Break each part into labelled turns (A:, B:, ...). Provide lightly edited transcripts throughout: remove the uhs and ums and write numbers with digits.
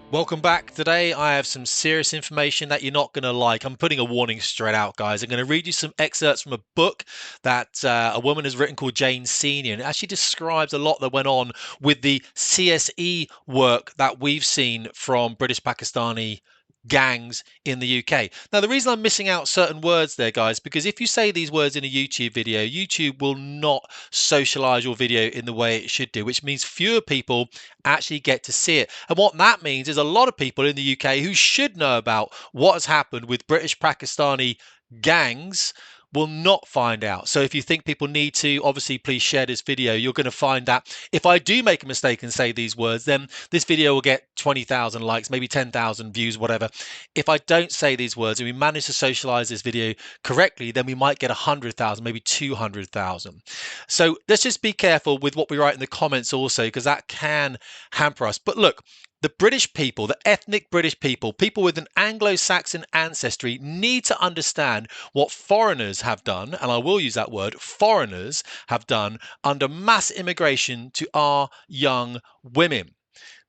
A: Welcome back. Today I have some serious information that you're not going to like. I'm putting a warning straight out, guys. I'm going to read you some excerpts from a book that a woman has written called Jane Senior, and it actually describes a lot that went on with the CSE work that we've seen from British Pakistani gangs in the UK. Now, the reason I'm missing out certain words there, guys, because if you say these words in a YouTube video, YouTube will not socialize your video in the way it should do, which means fewer people actually get to see it. And what that means is a lot of people in the UK who should know about what has happened with British Pakistani gangs will not find out. So if you think people need to, obviously please share this video. You're going to find that if I do make a mistake and say these words, then this video will get 20,000 likes, maybe 10,000 views, whatever. If I don't say these words and we manage to socialize this video correctly, then we might get 100,000, maybe 200,000. So let's just be careful with what we write in the comments also, because that can hamper us. But look, the British people, the ethnic British people, people with an Anglo-Saxon ancestry need to understand what foreigners have done, and I will use that word, foreigners have done under mass immigration to our young women.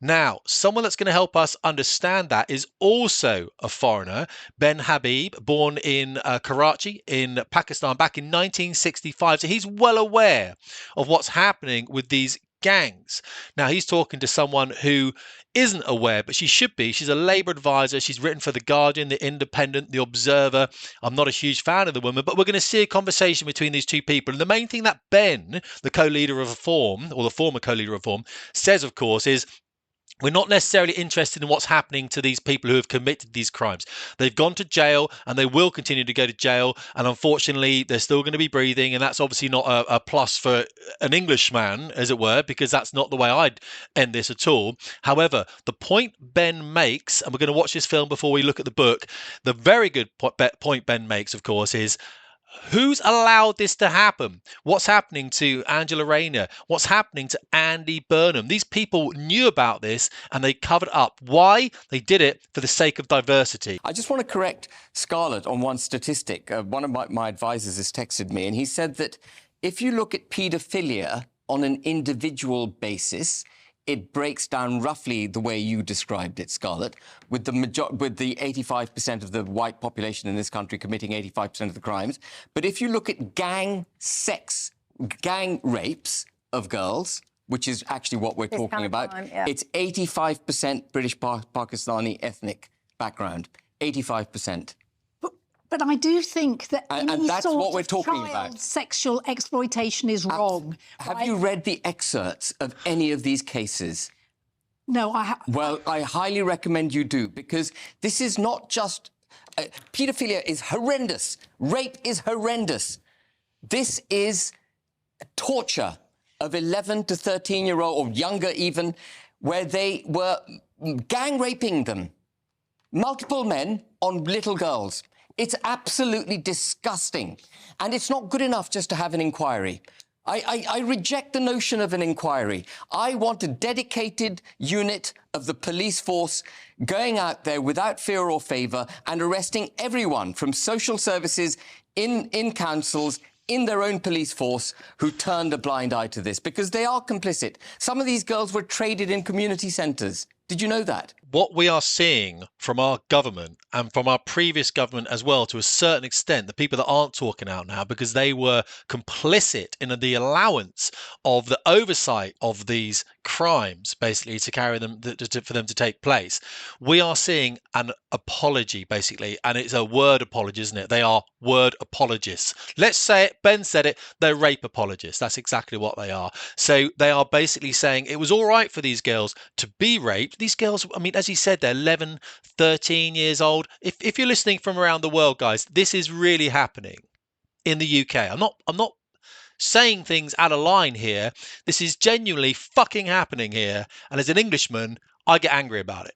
A: Now, someone that's going to help us understand that is also a foreigner, Ben Habib, born in Karachi in Pakistan back in 1965. So he's well aware of what's happening with these gangs. Now, he's talking to someone who isn't aware, but she should be. She's a Labour advisor. She's written for The Guardian, The Independent, The Observer. I'm not a huge fan of the woman, but we're going to see a conversation between these two people. And the main thing that Ben, the co-leader of Reform, or the former co-leader of Reform, says, of course, is we're not necessarily interested in what's happening to these people who have committed these crimes. They've gone to jail and they will continue to go to jail. And unfortunately, they're still going to be breathing. And that's obviously not a plus for an Englishman, as it were, because that's not the way I'd end this at all. However, the point Ben makes, and we're going to watch this film before we look at the book, the very good point Ben makes, of course, is who's allowed this to happen? What's happening to Angela Rayner? What's happening to Andy Burnham? These people knew about this and they covered up. Why? They did it for the sake of diversity.
B: I just want to correct Scarlett on one statistic. One of my advisors has texted me, and he said that if you look at paedophilia on an individual basis, it breaks down roughly the way you described it, Scarlett, with the 85% of the white population in this country committing 85% of the crimes. But if you look at gang rapes of girls, which is actually what we're talking about, it's 85% British Pakistani ethnic background, 85%.
C: But I do think that
B: and that's what we're talking about.
C: Sexual exploitation is wrong.
B: Have you read the excerpts of any of these cases?
C: No, I have.
B: Well, I highly recommend you do, because this is not just... paedophilia is horrendous. Rape is horrendous. This is torture of 11 to 13-year-old, or younger even, where they were gang raping them. Multiple men on little girls. It's absolutely disgusting. And it's not good enough just to have an inquiry. I reject the notion of an inquiry. I want a dedicated unit of the police force going out there without fear or favour and arresting everyone from social services, in councils, in their own police force, who turned a blind eye to this, because they are complicit. Some of these girls were traded in community centres. Did you know that?
A: What we are seeing from our government and from our previous government as well, to a certain extent, the people that aren't talking out now because they were complicit in the allowance of the oversight of these crimes, basically to carry them for them to take place. We are seeing an apology, basically, and it's a word apology, isn't it? They are word apologists. Let's say it. Ben said it. They're rape apologists. That's exactly what they are. So they are basically saying it was all right for these girls to be raped. These girls, I mean, as he said, they're 11, 13 years old. If you're listening from around the world, guys, this is really happening in the UK. I'm not saying things out of line here. This is genuinely fucking happening here. And as an Englishman, I get angry about it.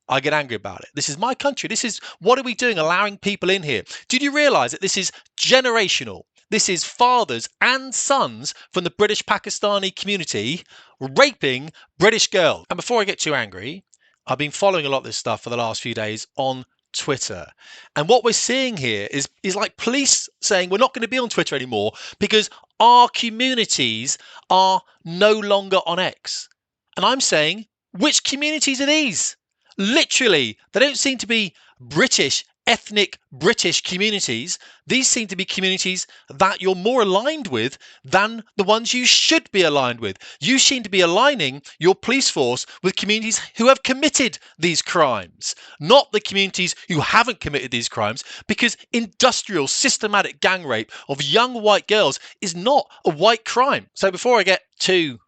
A: I get angry about it. This is my country. This is, what are we doing allowing people in here? Did you realize that this is generational? This is fathers and sons from the British Pakistani community raping British girls. And before I get too angry, I've been following a lot of this stuff for the last few days on Twitter. And what we're seeing here is like police saying we're not going to be on Twitter anymore because our communities are no longer on X. And I'm saying, which communities are these? Literally, they don't seem to be British, ethnic British communities. These seem to be communities that you're more aligned with than the ones you should be aligned with. You seem to be aligning your police force with communities who have committed these crimes, not the communities who haven't committed these crimes, because industrial, systematic gang rape of young white girls is not a white crime. So before I get too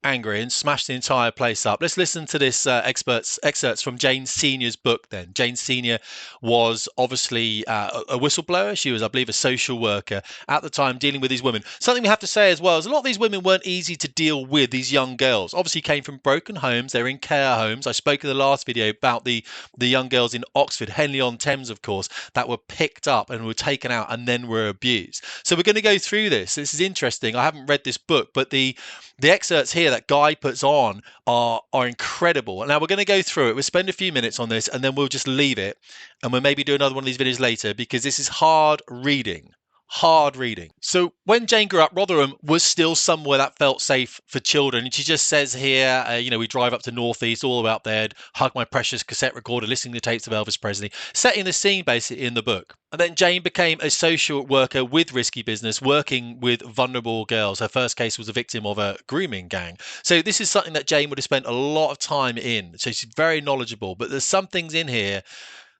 A: angry and smash the entire place up, let's listen to this excerpts from Jane Senior's book. Then Jane Senior was obviously a whistleblower. She was, I believe, a social worker at the time dealing with these women. Something we have to say as well is a lot of these women weren't easy to deal with. These young girls obviously came from broken homes. They're in care homes. I spoke in the last video about the young girls in Oxford, Henley-on-Thames, of course, that were picked up and were taken out and then were abused. So we're going to go through this. This is interesting. I haven't read this book, but the excerpts here that Guy puts on are incredible. Now we're going to go through it. We'll spend a few minutes on this and then we'll just leave it, and we'll maybe do another one of these videos later, because this is hard reading. Hard reading. So when Jane grew up, Rotherham was still somewhere that felt safe for children. And she just says here, we drive up to North East, all the way up there, hug my precious cassette recorder, listening to tapes of Elvis Presley, setting the scene basically in the book. And then Jane became a social worker with risky business, working with vulnerable girls. Her first case was a victim of a grooming gang. So this is something that Jane would have spent a lot of time in. So she's very knowledgeable. But there's some things in here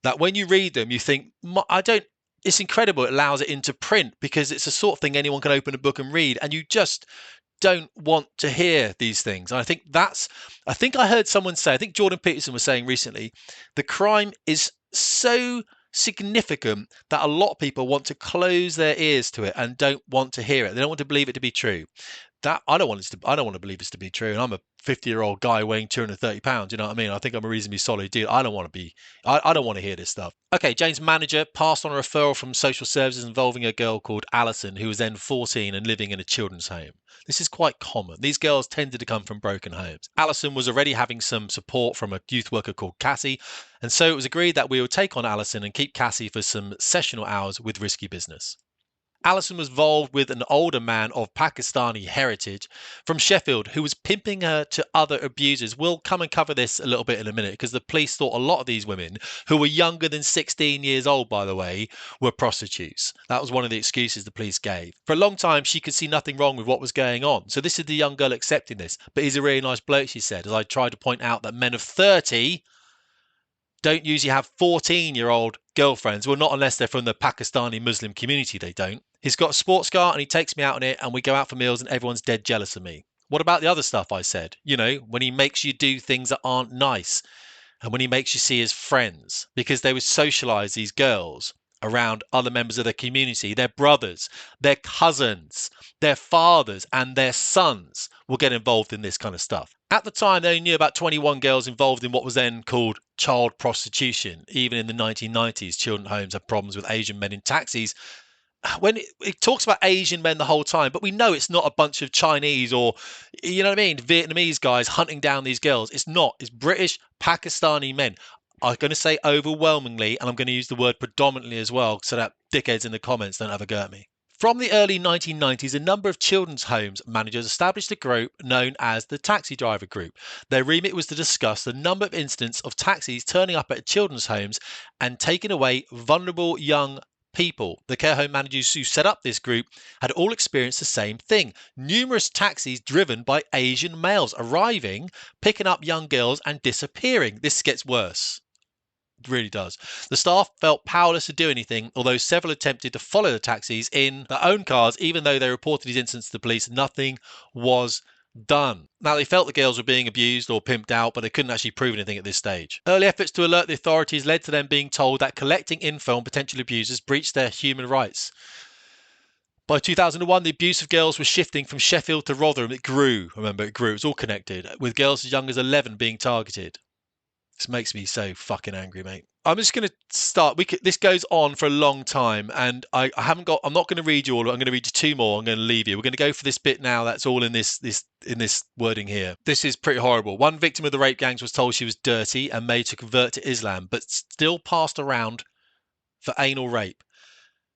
A: that when you read them, you think, it's incredible it allows it into print, because it's the sort of thing anyone can open a book and read, and you just don't want to hear these things. And I think I heard someone say, I think Jordan Peterson was saying recently, the crime is so significant that a lot of people want to close their ears to it and don't want to hear it. They don't want to believe it to be true. That I don't want to believe this to be true. And I'm a 50-year-old guy weighing 230 pounds. You know what I mean? I think I'm a reasonably solid dude. I don't want to hear this stuff. Okay, Jane's manager passed on a referral from social services involving a girl called Alison, who was then 14 and living in a children's home. This is quite common. These girls tended to come from broken homes. Alison was already having some support from a youth worker called Cassie, and so it was agreed that we would take on Alison and keep Cassie for some sessional hours with risky business. Alison was involved with an older man of Pakistani heritage from Sheffield who was pimping her to other abusers. We'll come and cover this a little bit in a minute, because the police thought a lot of these women, who were younger than 16 years old, by the way, were prostitutes. That was one of the excuses the police gave. For a long time, she could see nothing wrong with what was going on. So this is the young girl accepting this. But he's a really nice bloke, she said, as I tried to point out that men of 30 don't usually have 14-year-old girlfriends. Well, not unless they're from the Pakistani Muslim community, they don't. He's got a sports car and he takes me out in it and we go out for meals and everyone's dead jealous of me. What about the other stuff I said? When he makes you do things that aren't nice, and when he makes you see his friends, because they would socialize these girls around other members of their community, their brothers, their cousins, their fathers and their sons will get involved in this kind of stuff. At the time, they only knew about 21 girls involved in what was then called child prostitution. Even in the 1990s, children's homes had problems with Asian men in taxis. When it talks about Asian men the whole time, but we know it's not a bunch of Chinese or, Vietnamese guys hunting down these girls. It's not. It's British, Pakistani men. I'm going to say overwhelmingly, and I'm going to use the word predominantly as well, so that dickheads in the comments don't have a go at me. From the early 1990s, a number of children's homes managers established a group known as the Taxi Driver Group. Their remit was to discuss the number of incidents of taxis turning up at children's homes and taking away vulnerable young people. The care home managers who set up this group had all experienced the same thing. Numerous taxis driven by Asian males arriving, picking up young girls and disappearing. This gets worse. It really does. The staff felt powerless to do anything, although several attempted to follow the taxis in their own cars. Even though they reported these incidents to the police, nothing was done. Now, they felt the girls were being abused or pimped out, but they couldn't actually prove anything at this stage. Early efforts to alert the authorities led to them being told that collecting info on potential abusers breached their human rights. By 2001, the abuse of girls was shifting from Sheffield to Rotherham. It grew. Remember, it grew. It was all connected, with girls as young as 11 being targeted. This makes me so fucking angry, mate. I'm just going to start. This goes on for a long time, and I'm not going to read you all. I'm going to read you two more. I'm going to leave you. We're going to go for this bit now. That's all in this wording here. This is pretty horrible. One victim of the rape gangs was told she was dirty and made to convert to Islam, but still passed around for anal rape.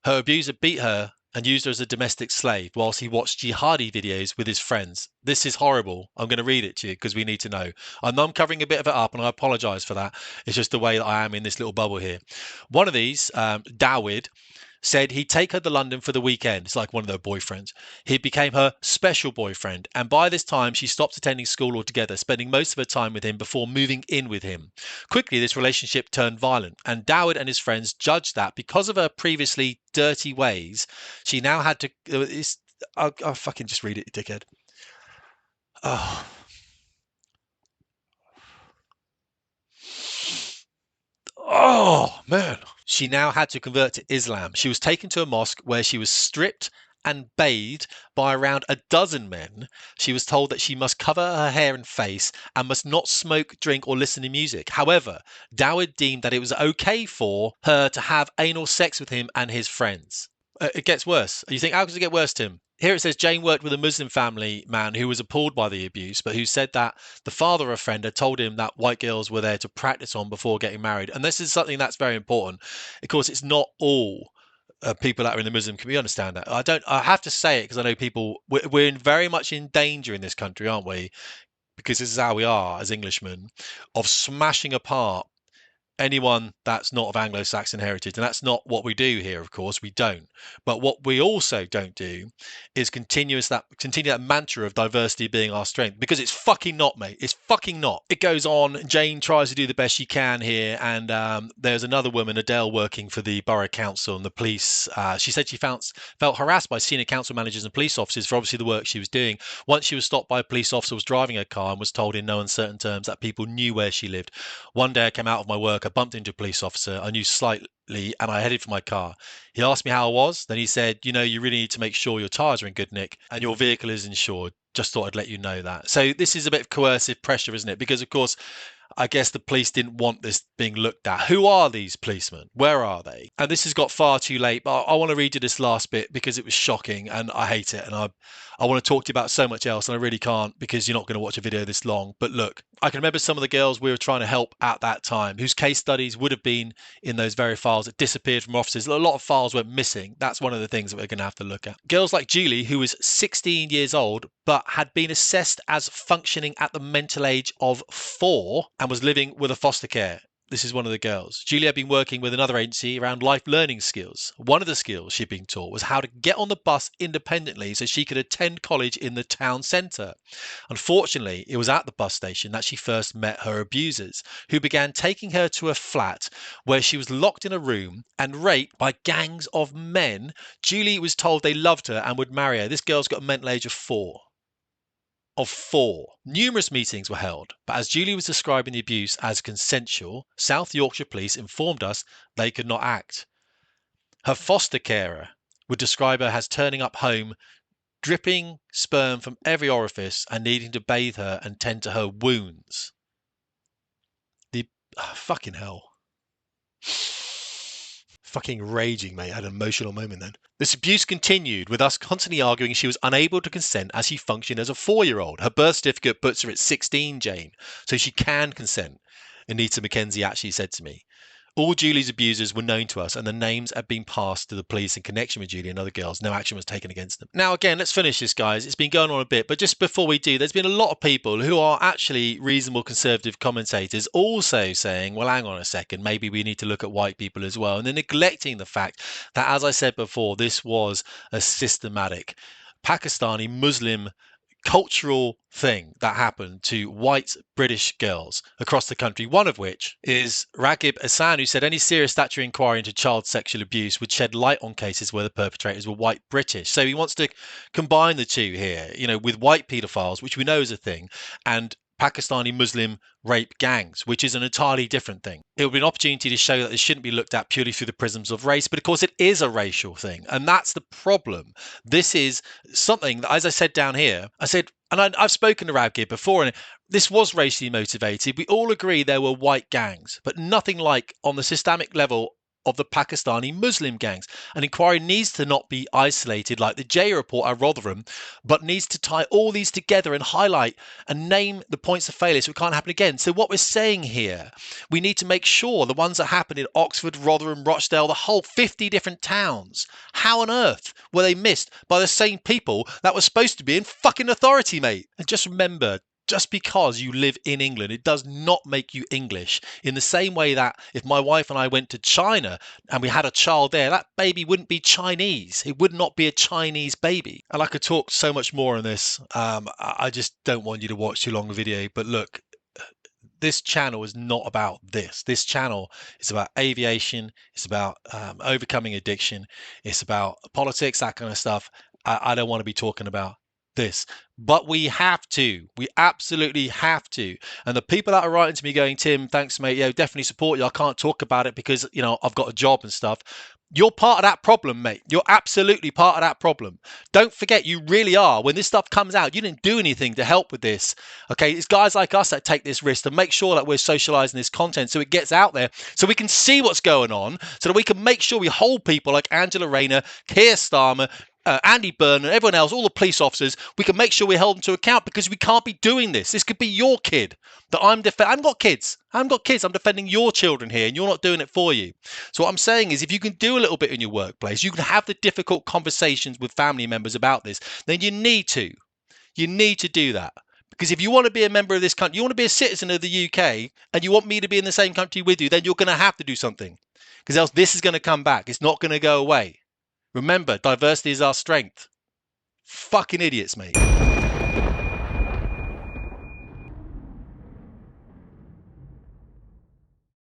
A: Her abuser beat her and used her as a domestic slave whilst he watched jihadi videos with his friends. This is horrible. I'm going to read it to you because we need to know. I know I'm covering a bit of it up and I apologise for that. It's just the way that I am in this little bubble here. One of these, Dawid, said he'd take her to London for the weekend. It's like one of their boyfriends. He became her special boyfriend, and by this time she stopped attending school altogether, spending most of her time with him before moving in with him. Quickly, this relationship turned violent, and Dawid and his friends judged that because of her previously dirty ways, she now had to... I'll fucking just read it, you dickhead. Oh... Oh, man. She now had to convert to Islam. She was taken to a mosque where she was stripped and bathed by around a dozen men. She was told that she must cover her hair and face and must not smoke, drink, or listen to music. However, Dawid deemed that it was okay for her to have anal sex with him and his friends. It gets worse. You think, how does it get worse, Tim? Here it says Jane worked with a Muslim family man who was appalled by the abuse, but who said that the father of a friend had told him that white girls were there to practice on before getting married. And this is something that's very important. Of course, it's not all people that are in the Muslim community understand that. I have to say it because I know people, we're very much in danger in this country, aren't we? Because this is how we are as Englishmen, of smashing apart anyone that's not of Anglo-Saxon heritage. And that's not what we do here, of course, we don't. But what we also don't do is continue that mantra of diversity being our strength, because it's fucking not, mate. It's fucking not. It goes on. Jane tries to do the best she can here, and there's another woman, Adele, working for the borough council and the police. She said she felt harassed by senior council managers and police officers for obviously the work she was doing. Once she was stopped by a police officer who was driving her car and was told in no uncertain terms that people knew where she lived. One day I came out of my work, I bumped into a police officer I knew slightly, and I headed for my car. He asked me how I was. Then he said, you know, you really need to make sure your tyres are in good nick and your vehicle is insured. Just thought I'd let you know that. So this is a bit of coercive pressure, isn't it? Because, of course, I guess the police didn't want this being looked at. Who are these policemen? Where are they? And this has got far too late, but I want to read you this last bit because it was shocking and I hate it. And I want to talk to you about so much else, and I really can't because you're not going to watch a video this long. But look, I can remember some of the girls we were trying to help at that time, whose case studies would have been in those very files that disappeared from offices. A lot of files went missing. That's one of the things that we're going to have to look at. Girls like Julie, who was 16 years old, but had been assessed as functioning at the mental age of 4 and was living with a foster care. This is one of the girls. Julie had been working with another agency around life learning skills. One of the skills she'd been taught was how to get on the bus independently so she could attend college in the town centre. Unfortunately, it was at the bus station that she first met her abusers, who began taking her to a flat where she was locked in a room and raped by gangs of men. Julie was told they loved her and would marry her. This girl's got a mental age of 4. Numerous meetings were held, but as Julie was describing the abuse as consensual, South Yorkshire Police informed us they could not act. Her foster carer would describe her as turning up home, dripping sperm from every orifice and needing to bathe her and tend to her wounds. Fucking hell. Fucking raging, mate. I had an emotional moment then. This abuse continued, with us constantly arguing she was unable to consent as she functioned as a 4-year-old. Her birth certificate puts her at 16, Jane, so she can consent, Anita Mackenzie actually said to me. All Julie's abusers were known to us, and the names had been passed to the police in connection with Julie and other girls. No action was taken against them. Now, again, let's finish this, guys. It's been going on a bit, but just before we do, there's been a lot of people who are actually reasonable conservative commentators also saying, well, hang on a second, maybe we need to look at white people as well. And they're neglecting the fact that, as I said before, this was a systematic Pakistani Muslim cultural thing that happened to white British girls across the country, one of which is Raghib Hassan, who said any serious statutory inquiry into child sexual abuse would shed light on cases where the perpetrators were white British. So he wants to combine the two here, you know, with white paedophiles, which we know is a thing, and Pakistani Muslim rape gangs, which is an entirely different thing. It would be an opportunity to show that this shouldn't be looked at purely through the prisms of race, but of course it is a racial thing, and that's the problem. This is something that, as I said down here, I said, and I've spoken to Raghib before, and this was racially motivated. We all agree there were white gangs, but nothing like on the systemic level of the Pakistani Muslim gangs. An inquiry needs to not be isolated like the J report at Rotherham, but needs to tie all these together and highlight and name the points of failure so it can't happen again. So what we're saying here, we need to make sure the ones that happened in Oxford, Rotherham, Rochdale, the whole 50 different towns, how on earth were they missed by the same people that were supposed to be in fucking authority, mate? And just remember, just because you live in England, it does not make you English. In the same way that if my wife and I went to China and we had a child there, that baby wouldn't be Chinese. It would not be a Chinese baby. And I could talk so much more on this. I just don't want you to watch too long a video. But look, this channel is not about this. This channel is about aviation. It's about overcoming addiction. It's about politics, that kind of stuff. I don't want to be talking about this, but we have to. We absolutely have to. And the people that are writing to me going, Tim, thanks, mate. Yeah, definitely support you. I can't talk about it because, you know, I've got a job and stuff. You're part of that problem, mate. You're absolutely part of that problem. Don't forget, you really are. When this stuff comes out, you didn't do anything to help with this. Okay, it's guys like us that take this risk to make sure that we're socializing this content so it gets out there, so we can see what's going on, so that we can make sure we hold people like Angela Rayner, Keir Starmer, Andy Byrne and everyone else, all the police officers, we can make sure we hold them to account, because we can't be doing this. This could be your kid that I'm defending. I haven't got kids. I'm defending your children here, and you're not doing it for you. So what I'm saying is, if you can do a little bit in your workplace, you can have the difficult conversations with family members about this, then you need to. You need to do that. Because if you want to be a member of this country, you want to be a citizen of the UK, and you want me to be in the same country with you, then you're going to have to do something. Because else this is going to come back. It's not going to go away. Remember, diversity is our strength. Fucking idiots, mate.